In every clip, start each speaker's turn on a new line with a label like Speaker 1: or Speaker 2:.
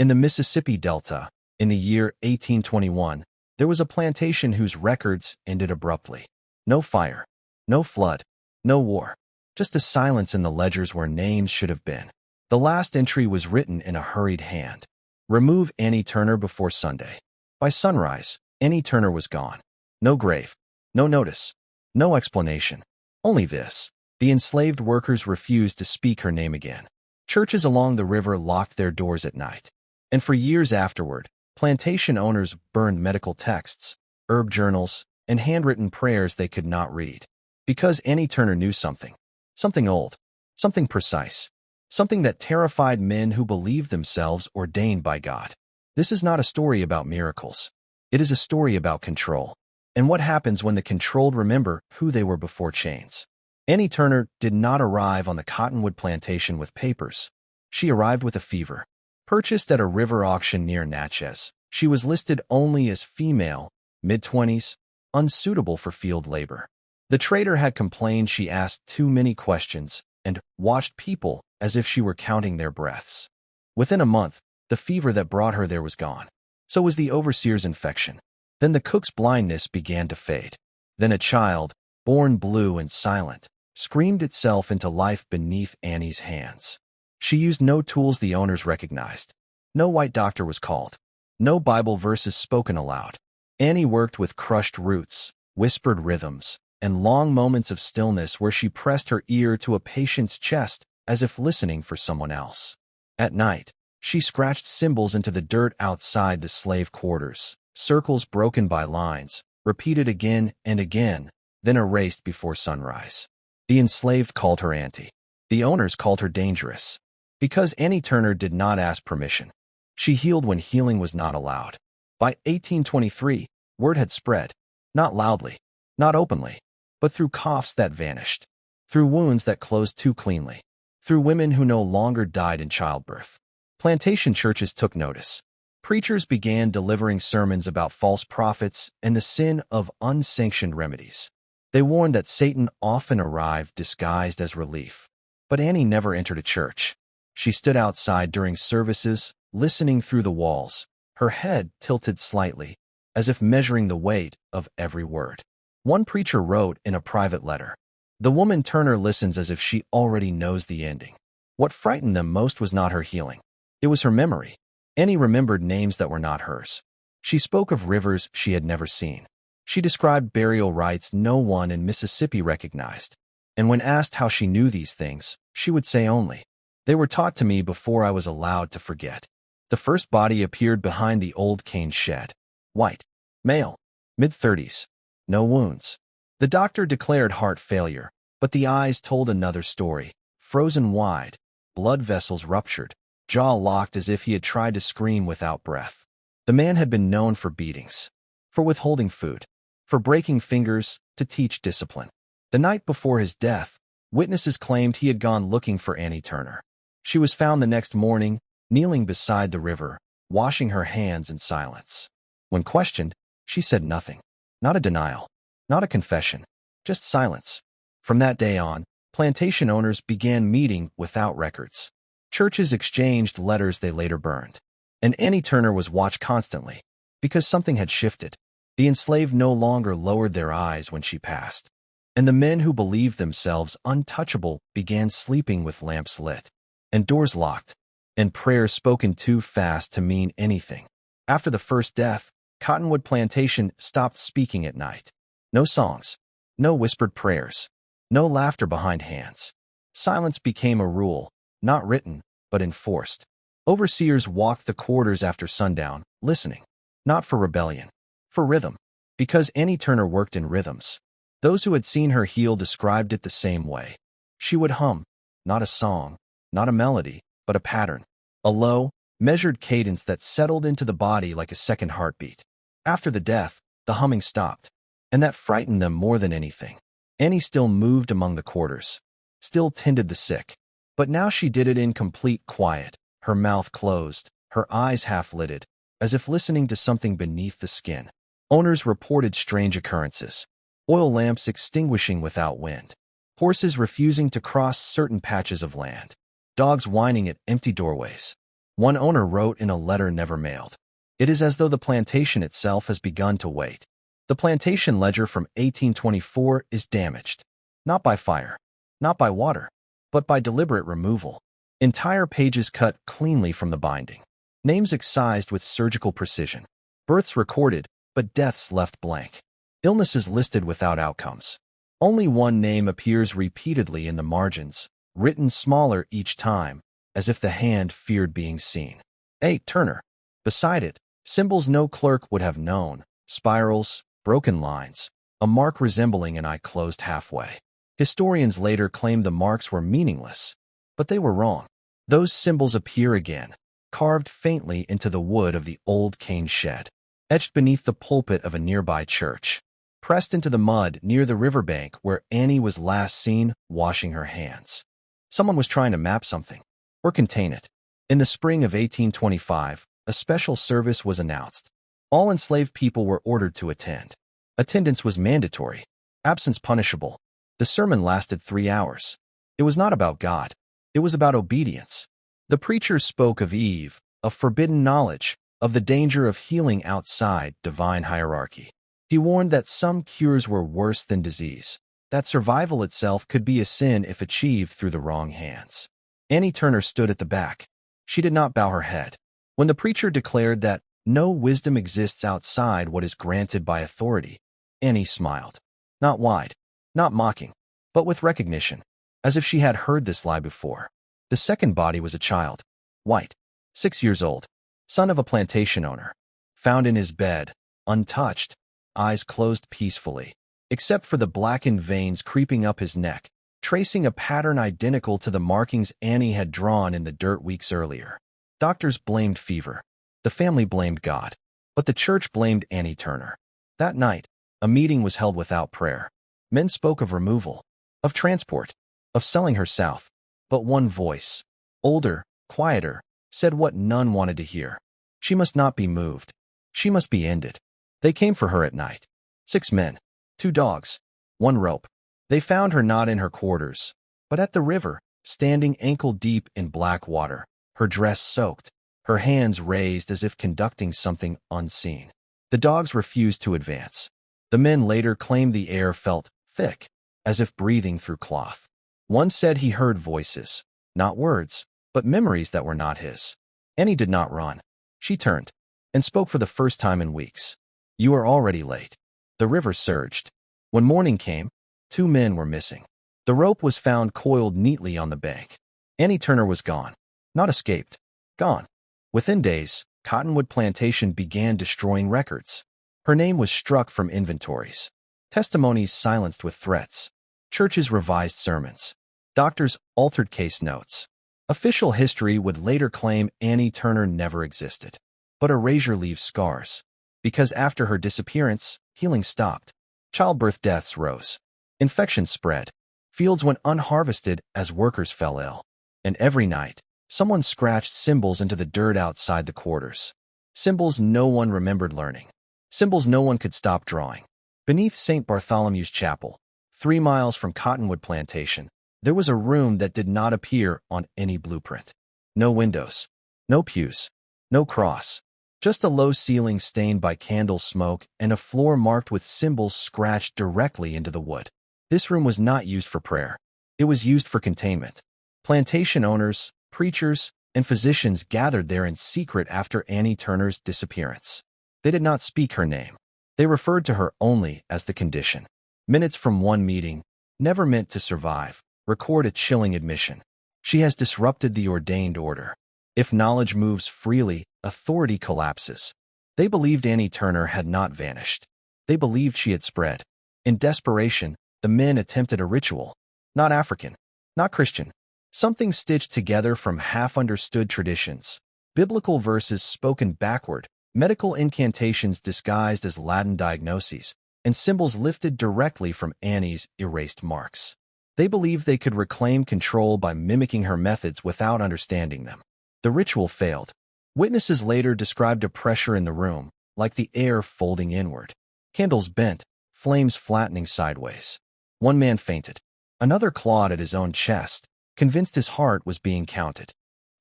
Speaker 1: In the Mississippi Delta, in the year 1821, there was a plantation whose records ended abruptly. No fire, no flood, no war, just a silence in the ledgers where names should have been. The last entry was written in a hurried hand. Remove Annie Turner before Sunday. By sunrise, Annie Turner was gone. No grave, no notice, no explanation. Only this: the enslaved workers refused to speak her name again. Churches along the river locked their doors at night. And for years afterward, plantation owners burned medical texts, herb journals, and handwritten prayers they could not read. Because Annie Turner knew something. Something old. Something precise. Something that terrified men who believed themselves ordained by God. This is not a story about miracles. It is a story about control. And what happens when the controlled remember who they were before chains. Annie Turner did not arrive on the cottonwood plantation with papers. She arrived with a fever. Purchased at a river auction near Natchez, she was listed only as female, mid-20s, unsuitable for field labor. The trader had complained she asked too many questions and watched people as if she were counting their breaths. Within a month, the fever that brought her there was gone. So was the overseer's infection. Then the cook's blindness began to fade. Then a child, born blue and silent, screamed itself into life beneath Annie's hands. She used no tools the owners recognized. No white doctor was called. No Bible verses spoken aloud. Annie worked with crushed roots, whispered rhythms, and long moments of stillness where she pressed her ear to a patient's chest as if listening for someone else. At night, she scratched symbols into the dirt outside the slave quarters, circles broken by lines, repeated again and again, then erased before sunrise. The enslaved called her auntie. The owners called her dangerous. Because Annie Turner did not ask permission. She healed when healing was not allowed. By 1823, word had spread, not loudly, not openly, but through coughs that vanished, through wounds that closed too cleanly, through women who no longer died in childbirth. Plantation churches took notice. Preachers began delivering sermons about false prophets and the sin of unsanctioned remedies. They warned that Satan often arrived disguised as relief. But Annie never entered a church. She stood outside during services, listening through the walls, her head tilted slightly, as if measuring the weight of every word. One preacher wrote in a private letter, "The woman Turner listens as if she already knows the ending." What frightened them most was not her healing. It was her memory. Annie remembered names that were not hers. She spoke of rivers she had never seen. She described burial rites no one in Mississippi recognized. And when asked how she knew these things, she would say only, "They were taught to me before I was allowed to forget." The first body appeared behind the old cane shed. White. Male. Mid-30s. No wounds. The doctor declared heart failure, but the eyes told another story. Frozen wide. Blood vessels ruptured. Jaw locked as if he had tried to scream without breath. The man had been known for beatings. For withholding food. For breaking fingers to teach discipline. The night before his death, witnesses claimed he had gone looking for Annie Turner. She was found the next morning, kneeling beside the river, washing her hands in silence. When questioned, she said nothing. Not a denial. Not a confession. Just silence. From that day on, plantation owners began meeting without records. Churches exchanged letters they later burned. And Annie Turner was watched constantly. Because something had shifted. The enslaved no longer lowered their eyes when she passed. And the men who believed themselves untouchable began sleeping with lamps lit. And doors locked. And prayers spoken too fast to mean anything. After the first death, Cottonwood Plantation stopped speaking at night. No songs. No whispered prayers. No laughter behind hands. Silence became a rule, not written, but enforced. Overseers walked the quarters after sundown, listening. Not for rebellion. For rhythm. Because Annie Turner worked in rhythms. Those who had seen her heal described it the same way. She would hum. Not a song. Not a melody, but a pattern. A low, measured cadence that settled into the body like a second heartbeat. After the death, the humming stopped. And that frightened them more than anything. Annie still moved among the quarters. Still tended the sick. But now she did it in complete quiet, her mouth closed, her eyes half-lidded, as if listening to something beneath the skin. Owners reported strange occurrences. Oil lamps extinguishing without wind. Horses refusing to cross certain patches of land. Dogs whining at empty doorways. One owner wrote in a letter never mailed, "It is as though the plantation itself has begun to wait. The plantation ledger from 1824 is damaged, not by fire, not by water, but by deliberate removal. Entire pages cut cleanly from the binding. Names excised with surgical precision. Births recorded, but deaths left blank. Illnesses listed without outcomes. Only one name appears repeatedly in the margins, written smaller each time, as if the hand feared being seen. A. Turner. Beside it, symbols no clerk would have known, spirals, broken lines, a mark resembling an eye closed halfway. Historians later claimed the marks were meaningless, but they were wrong. Those symbols appear again, carved faintly into the wood of the old cane shed, etched beneath the pulpit of a nearby church, pressed into the mud near the riverbank where Annie was last seen washing her hands. Someone was trying to map something, or contain it. In the spring of 1825, a special service was announced. All enslaved people were ordered to attend. Attendance was mandatory, absence punishable. The sermon lasted 3 hours. It was not about God. It was about obedience. The preacher spoke of Eve, of forbidden knowledge, of the danger of healing outside divine hierarchy. He warned that some cures were worse than disease, that survival itself could be a sin if achieved through the wrong hands. Annie Turner stood at the back. She did not bow her head. When the preacher declared that no wisdom exists outside what is granted by authority, Annie smiled. Not wide, not mocking, but with recognition, as if she had heard this lie before. The second body was a child, white, 6 years old, son of a plantation owner, found in his bed, untouched, eyes closed peacefully, except for the blackened veins creeping up his neck, tracing a pattern identical to the markings Annie had drawn in the dirt weeks earlier. Doctors blamed fever. The family blamed God. But the church blamed Annie Turner. That night, a meeting was held without prayer. Men spoke of removal, of transport, of selling her south. But one voice, older, quieter, said what none wanted to hear. She must not be moved. She must be ended. They came for her at night. 6 men, 2 dogs, 1 rope. They found her not in her quarters, but at the river, standing ankle-deep in black water, her dress soaked, her hands raised as if conducting something unseen. The dogs refused to advance. The men later claimed the air felt thick, as if breathing through cloth. One said he heard voices, not words, but memories that were not his. Annie did not run. She turned, and spoke for the first time in weeks. "You are already late." The river surged. When morning came, 2 men were missing. The rope was found coiled neatly on the bank. Annie Turner was gone. Not escaped. Gone. Within days, Cottonwood Plantation began destroying records. Her name was struck from inventories. Testimonies silenced with threats. Churches revised sermons. Doctors altered case notes. Official history would later claim Annie Turner never existed. But erasure leaves scars. Because after her disappearance, healing stopped. Childbirth deaths rose. Infections spread. Fields went unharvested as workers fell ill. And every night, someone scratched symbols into the dirt outside the quarters. Symbols no one remembered learning. Symbols no one could stop drawing. Beneath St. Bartholomew's Chapel, 3 miles from Cottonwood Plantation, there was a room that did not appear on any blueprint. No windows, no pews, no cross, just a low ceiling stained by candle smoke and a floor marked with symbols scratched directly into the wood. This room was not used for prayer. It was used for containment. Plantation owners, preachers, and physicians gathered there in secret after Annie Turner's disappearance. They did not speak her name. They referred to her only as the condition. Minutes from one meeting, never meant to survive, record a chilling admission. She has disrupted the ordained order. If knowledge moves freely, authority collapses. They believed Annie Turner had not vanished. They believed she had spread. In desperation, the men attempted a ritual. Not African, not Christian. Something stitched together from half-understood traditions. Biblical verses spoken backward, medical incantations disguised as Latin diagnoses, and symbols lifted directly from Annie's erased marks. They believed they could reclaim control by mimicking her methods without understanding them. The ritual failed. Witnesses later described a pressure in the room, like the air folding inward. Candles bent, flames flattening sideways. One man fainted. Another clawed at his own chest, convinced his heart was being counted.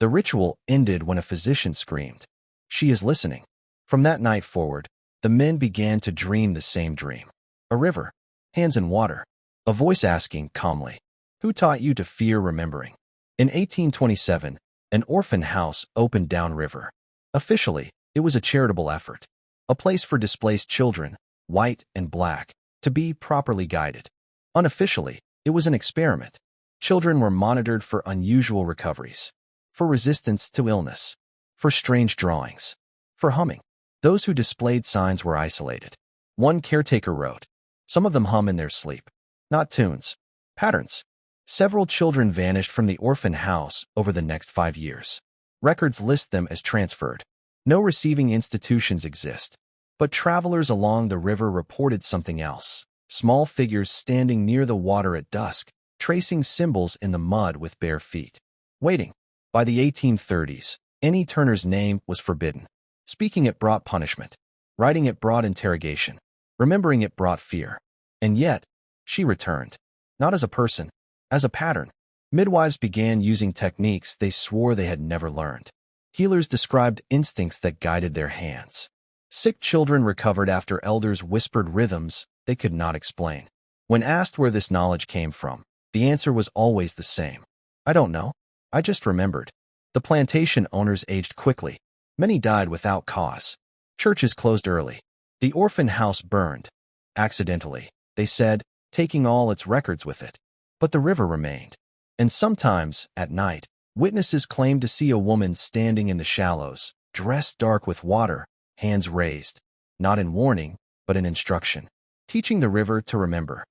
Speaker 1: The ritual ended when a physician screamed, "She is listening." From that night forward, the men began to dream the same dream. A river, hands in water, a voice asking calmly, "Who taught you to fear remembering?" In 1827, an orphan house opened downriver. Officially, it was a charitable effort, a place for displaced children, white and black, to be properly guided. Unofficially, it was an experiment. Children were monitored for unusual recoveries, for resistance to illness, for strange drawings, for humming. Those who displayed signs were isolated. One caretaker wrote, "Some of them hum in their sleep. Not tunes, patterns." Several children vanished from the orphan house over the next 5 years. Records list them as transferred. No receiving institutions exist, but travelers along the river reported something else. Small figures standing near the water at dusk, tracing symbols in the mud with bare feet. Waiting. By the 1830s, Annie Turner's name was forbidden. Speaking it brought punishment. Writing it brought interrogation. Remembering it brought fear. And yet, she returned. Not as a person, as a pattern. Midwives began using techniques they swore they had never learned. Healers described instincts that guided their hands. Sick children recovered after elders whispered rhythms they could not explain. When asked where this knowledge came from, the answer was always the same. "I don't know. I just remembered." The plantation owners aged quickly. Many died without cause. Churches closed early. The orphan house burned. Accidentally, they said, taking all its records with it. But the river remained. And sometimes, at night, witnesses claimed to see a woman standing in the shallows, dressed dark with water, hands raised, not in warning, but in instruction, teaching the river to remember.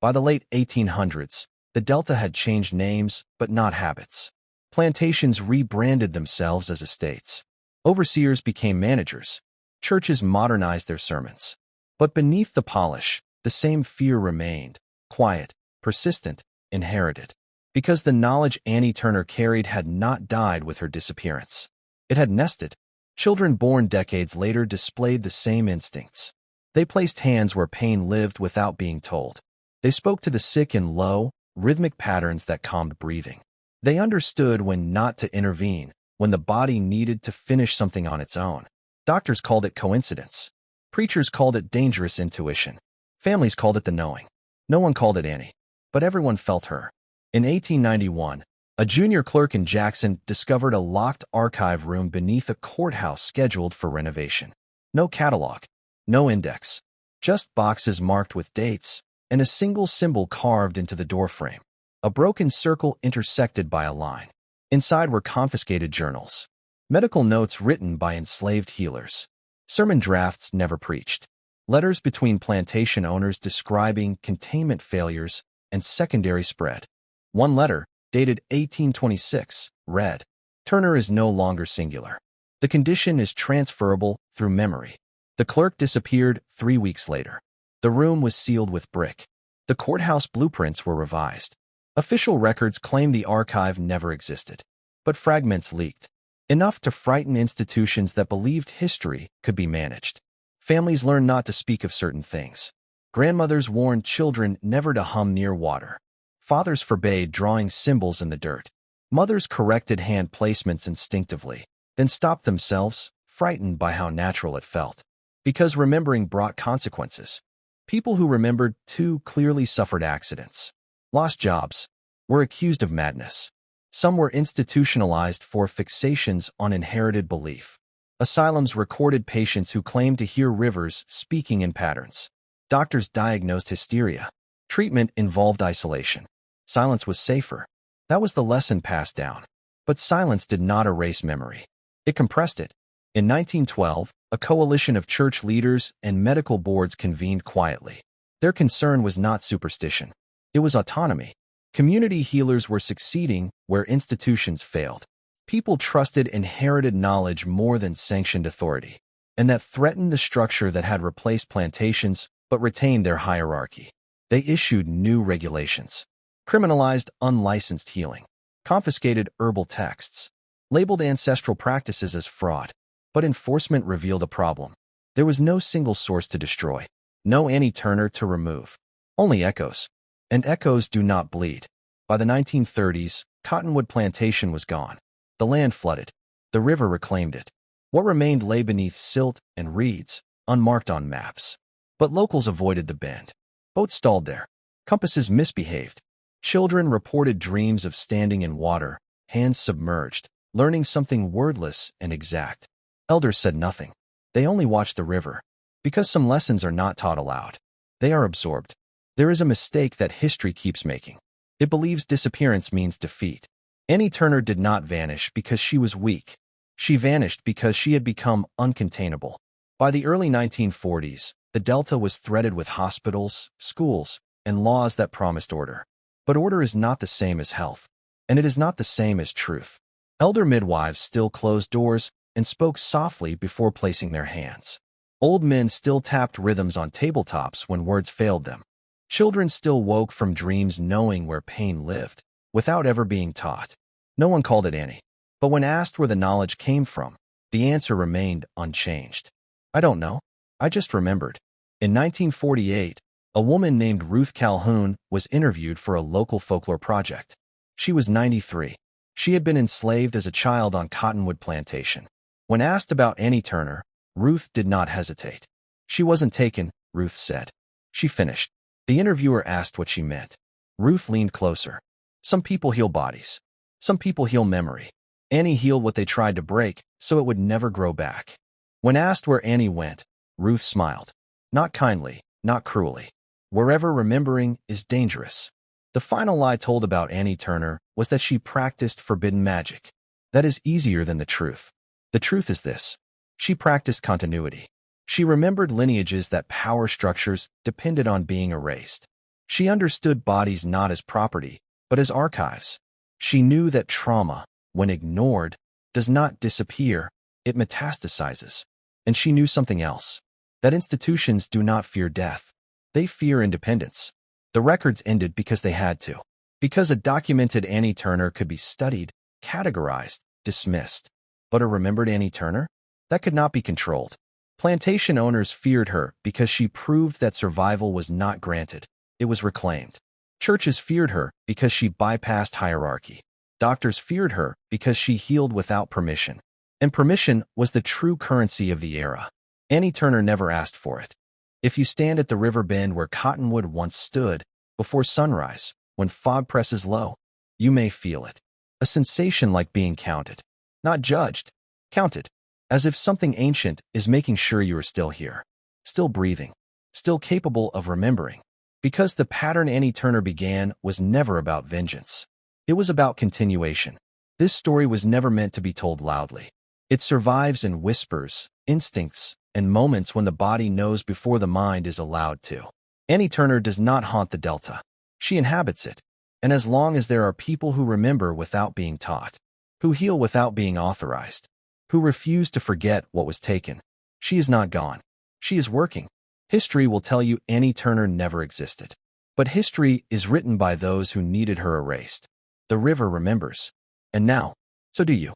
Speaker 1: By the late 1800s, the Delta had changed names, but not habits. Plantations rebranded themselves as estates. Overseers became managers. Churches modernized their sermons. But beneath the polish, the same fear remained, quiet, persistent, inherited. Because the knowledge Annie Turner carried had not died with her disappearance. It had nested. Children born decades later displayed the same instincts. They placed hands where pain lived without being told. They spoke to the sick in low, rhythmic patterns that calmed breathing. They understood when not to intervene, when the body needed to finish something on its own. Doctors called it coincidence. Preachers called it dangerous intuition. Families called it the knowing. No one called it Annie, but everyone felt her. In 1891, a junior clerk in Jackson discovered a locked archive room beneath a courthouse scheduled for renovation. No catalog, no index, just boxes marked with dates and a single symbol carved into the doorframe. A broken circle intersected by a line. Inside were confiscated journals, medical notes written by enslaved healers, sermon drafts never preached, letters between plantation owners describing containment failures and secondary spread. One letter, dated 1826, read, "Turner is no longer singular. The condition is transferable through memory." The clerk disappeared 3 weeks later. The room was sealed with brick. The courthouse blueprints were revised. Official records claim the archive never existed, but fragments leaked, enough to frighten institutions that believed history could be managed. Families learned not to speak of certain things. Grandmothers warned children never to hum near water. Fathers forbade drawing symbols in the dirt. Mothers corrected hand placements instinctively, then stopped themselves, frightened by how natural it felt. Because remembering brought consequences. People who remembered too clearly suffered accidents, lost jobs, were accused of madness. Some were institutionalized for fixations on inherited belief. Asylums recorded patients who claimed to hear rivers speaking in patterns. Doctors diagnosed hysteria. Treatment involved isolation. Silence was safer. That was the lesson passed down. But silence did not erase memory. It compressed it. In 1912, a coalition of church leaders and medical boards convened quietly. Their concern was not superstition. It was autonomy. Community healers were succeeding where institutions failed. People trusted inherited knowledge more than sanctioned authority, and that threatened the structure that had replaced plantations but retained their hierarchy. They issued new regulations, criminalized unlicensed healing, confiscated herbal texts, labeled ancestral practices as fraud. But enforcement revealed a problem. There was no single source to destroy, no Annie Turner to remove, only echoes. And echoes do not bleed. By the 1930s, Cottonwood Plantation was gone. The land flooded. The river reclaimed it. What remained lay beneath silt and reeds, unmarked on maps. But locals avoided the bend. Boats stalled there. Compasses misbehaved. Children reported dreams of standing in water, hands submerged, learning something wordless and exact. Elders said nothing. They only watched the river. Because some lessons are not taught aloud. They are absorbed. There is a mistake that history keeps making. It believes disappearance means defeat. Annie Turner did not vanish because she was weak. She vanished because she had become uncontainable. By the early 1940s, the Delta was threaded with hospitals, schools, and laws that promised order. But order is not the same as health, and it is not the same as truth. Elder midwives still closed doors and spoke softly before placing their hands. Old men still tapped rhythms on tabletops when words failed them. Children still woke from dreams knowing where pain lived, without ever being taught. No one called it Annie. But when asked where the knowledge came from, the answer remained unchanged. I don't know. I just remembered. In 1948, a woman named Ruth Calhoun was interviewed for a local folklore project. She was 93. She had been enslaved as a child on Cottonwood Plantation. When asked about Annie Turner, Ruth did not hesitate. She wasn't taken, Ruth said. She finished. The interviewer asked what she meant. Ruth leaned closer. Some people heal bodies. Some people heal memory. Annie healed what they tried to break, so it would never grow back. When asked where Annie went, Ruth smiled. Not kindly, not cruelly. Wherever remembering is dangerous. The final lie told about Annie Turner was that she practiced forbidden magic. That is easier than the truth. The truth is this. She practiced continuity. She remembered lineages that power structures depended on being erased. She understood bodies not as property, but as archives. She knew that trauma, when ignored, does not disappear, it metastasizes. And she knew something else. That institutions do not fear death. They fear independence. The records ended because they had to. Because a documented Annie Turner could be studied, categorized, dismissed. But a remembered Annie Turner? That could not be controlled. Plantation owners feared her because she proved that survival was not granted. It was reclaimed. Churches feared her because she bypassed hierarchy. Doctors feared her because she healed without permission. And permission was the true currency of the era. Annie Turner never asked for it. If you stand at the river bend where Cottonwood once stood, before sunrise, when fog presses low, you may feel it. A sensation like being counted. Not judged. Counted. As if something ancient is making sure you are still here. Still breathing. Still capable of remembering. Because the pattern Annie Turner began was never about vengeance. It was about continuation. This story was never meant to be told loudly. It survives in whispers, instincts, and moments when the body knows before the mind is allowed to. Annie Turner does not haunt the Delta. She inhabits it. And as long as there are people who remember without being taught, who heal without being authorized, who refuse to forget what was taken, she is not gone. She is working. History will tell you Annie Turner never existed. But history is written by those who needed her erased. The river remembers. And now, so do you.